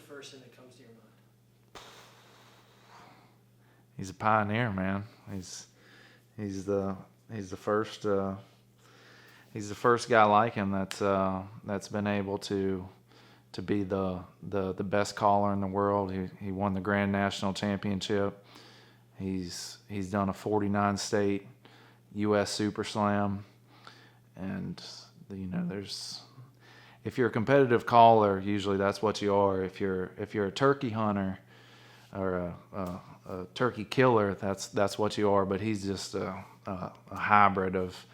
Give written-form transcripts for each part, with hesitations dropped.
first thing that comes to your mind? He's a pioneer, man. He's the first guy like him that's been able to be the best caller in the world. He won the Grand National Championship. He's done a 49 state U.S. Super Slam, and if you're a competitive caller, usually that's what you are. If you're a turkey hunter or a turkey killer, that's what you are. But he's just a hybrid of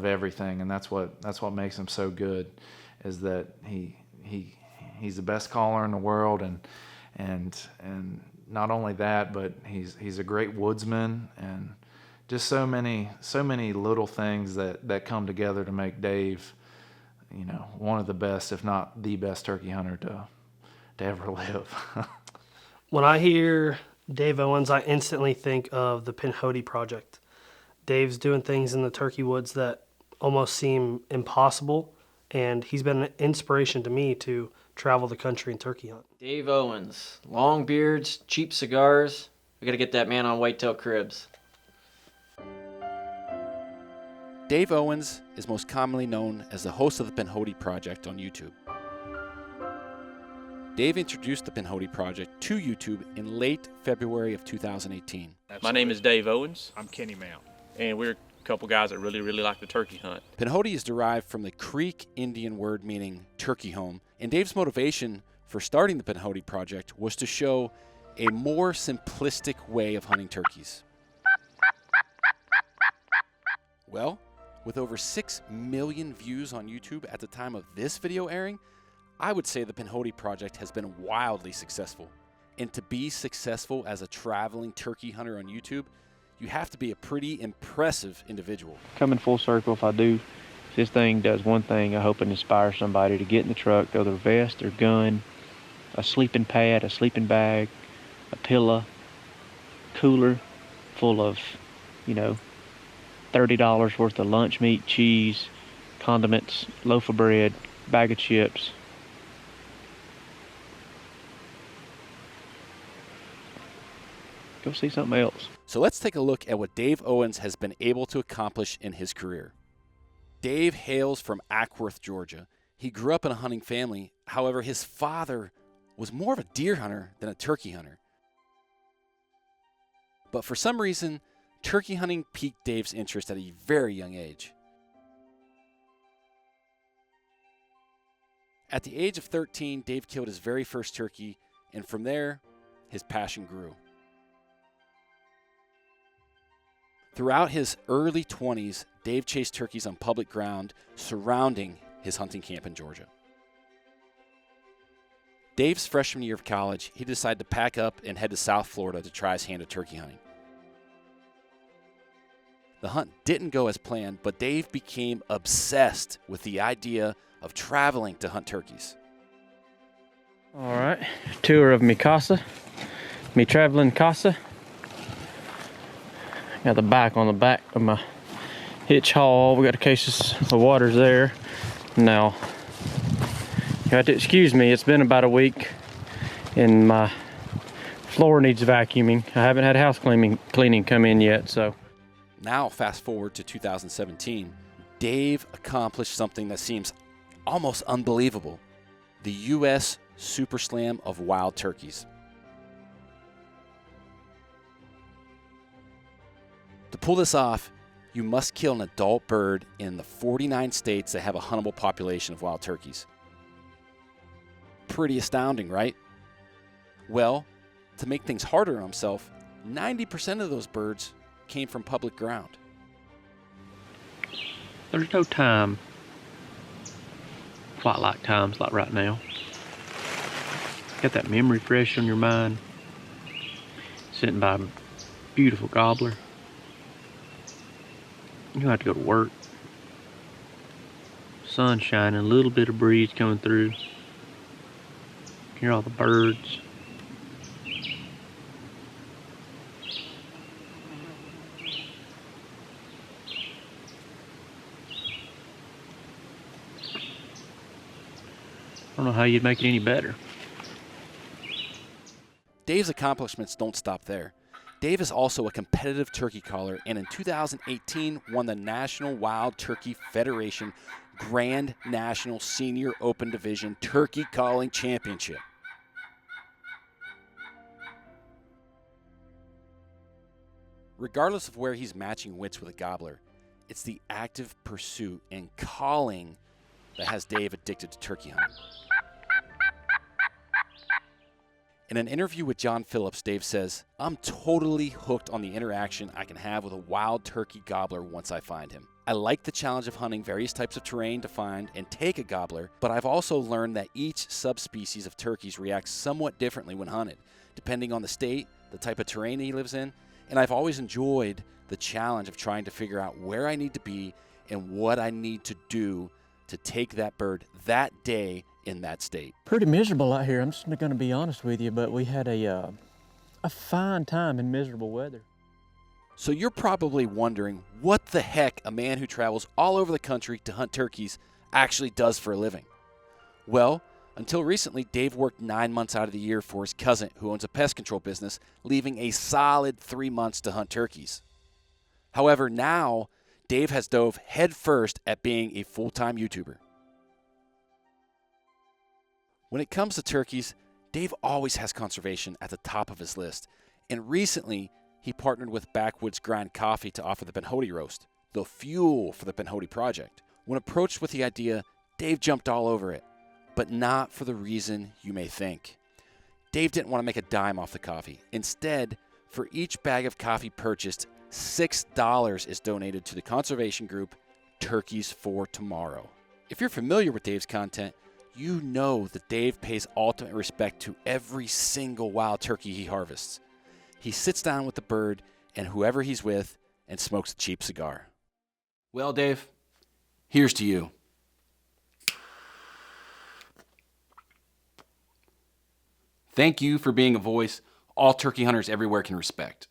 everything, and that's what makes him so good, is that he's the best caller in the world, and not only that, but he's a great woodsman, and just so many little things that come together to make Dave, one of the best, if not the best turkey hunter to ever live. When I hear Dave Owens, I instantly think of the Pinhoti Project. Dave's doing things in the turkey woods that almost seem impossible, and he's been an inspiration to me to travel the country and turkey hunt. Dave Owens, long beards, cheap cigars. We got to get that man on whitetail cribs. Dave Owens is most commonly known as the host of the Pinhoti Project on YouTube. Dave introduced the Pinhoti Project to YouTube in late February of 2018. Absolutely. My name is Dave Owens. I'm Kenny Mount. And we're a couple guys that really like to turkey hunt. Pinhoti is derived from the Creek Indian word meaning turkey home, and Dave's motivation for starting the Pinhoti Project was to show a more simplistic way of hunting turkeys. Well, with over 6 million views on YouTube at the time of this video airing, I would say the Pinhoti Project has been wildly successful. And to be successful as a traveling turkey hunter on YouTube, you have to be a pretty impressive individual. Coming full circle, if this thing does one thing, I hope it inspires somebody to get in the truck, throw their vest, their gun, a sleeping pad, a sleeping bag, a pillow, cooler full of, $30 worth of lunch meat, cheese, condiments, loaf of bread, bag of chips. Go see something else. So let's take a look at what Dave Owens has been able to accomplish in his career. Dave hails from Acworth, Georgia. He grew up in a hunting family. However, his father was more of a deer hunter than a turkey hunter. But for some reason, turkey hunting piqued Dave's interest at a very young age. At the age of 13, Dave killed his very first turkey, and from there, his passion grew. Throughout his early 20s, Dave chased turkeys on public ground surrounding his hunting camp in Georgia. Dave's freshman year of college, he decided to pack up and head to South Florida to try his hand at turkey hunting. The hunt didn't go as planned, but Dave became obsessed with the idea of traveling to hunt turkeys. All right, tour of me casa, me traveling casa. Got the bike on the back of my hitch haul. We got a case of waters there. Now, you have to excuse me, it's been about a week and my floor needs vacuuming. I haven't had house cleaning come in yet, so. Now, fast forward to 2017, Dave accomplished something that seems almost unbelievable: the U.S. Super Slam of wild turkeys. To pull this off, you must kill an adult bird in the 49 states that have a huntable population of wild turkeys. Pretty astounding, right? Well, to make things harder on himself, 90% of those birds came from public ground. There's no time quite like times like right now. Got that memory fresh on your mind. Sitting by a beautiful gobbler. You don't have to go to work. Sun shining, a little bit of breeze coming through. Hear all the birds. I don't know how you'd make it any better. Dave's accomplishments don't stop there. Dave is also a competitive turkey caller, and in 2018 won the National Wild Turkey Federation Grand National Senior Open Division Turkey Calling Championship. Regardless of where he's matching wits with a gobbler, it's the active pursuit and calling that has Dave addicted to turkey hunting. In an interview with John Phillips, Dave says, "I'm totally hooked on the interaction I can have with a wild turkey gobbler once I find him. I like the challenge of hunting various types of terrain to find and take a gobbler, but I've also learned that each subspecies of turkeys reacts somewhat differently when hunted, depending on the state, the type of terrain he lives in, and I've always enjoyed the challenge of trying to figure out where I need to be and what I need to do to take that bird that day in that state." Pretty miserable out here, I'm just gonna be honest with you, but we had a fine time in miserable weather. So you're probably wondering what the heck a man who travels all over the country to hunt turkeys actually does for a living. Well, until recently, Dave worked 9 months out of the year for his cousin who owns a pest control business, leaving a solid 3 months to hunt turkeys. However, now Dave has dove headfirst at being a full-time YouTuber. When it comes to turkeys, Dave always has conservation at the top of his list, and recently he partnered with Backwoods Grind Coffee to offer the Pinhoti roast, the fuel for the Pinhoti Project. When approached with the idea, Dave jumped all over it, but not for the reason you may think. Dave didn't want to make a dime off the coffee. Instead, for each bag of coffee purchased, $6 is donated to the conservation group Turkeys for Tomorrow. If you're familiar with Dave's content, you know that Dave pays ultimate respect to every single wild turkey he harvests. He sits down with the bird and whoever he's with and smokes a cheap cigar. Well, Dave, here's to you. Thank you for being a voice all turkey hunters everywhere can respect.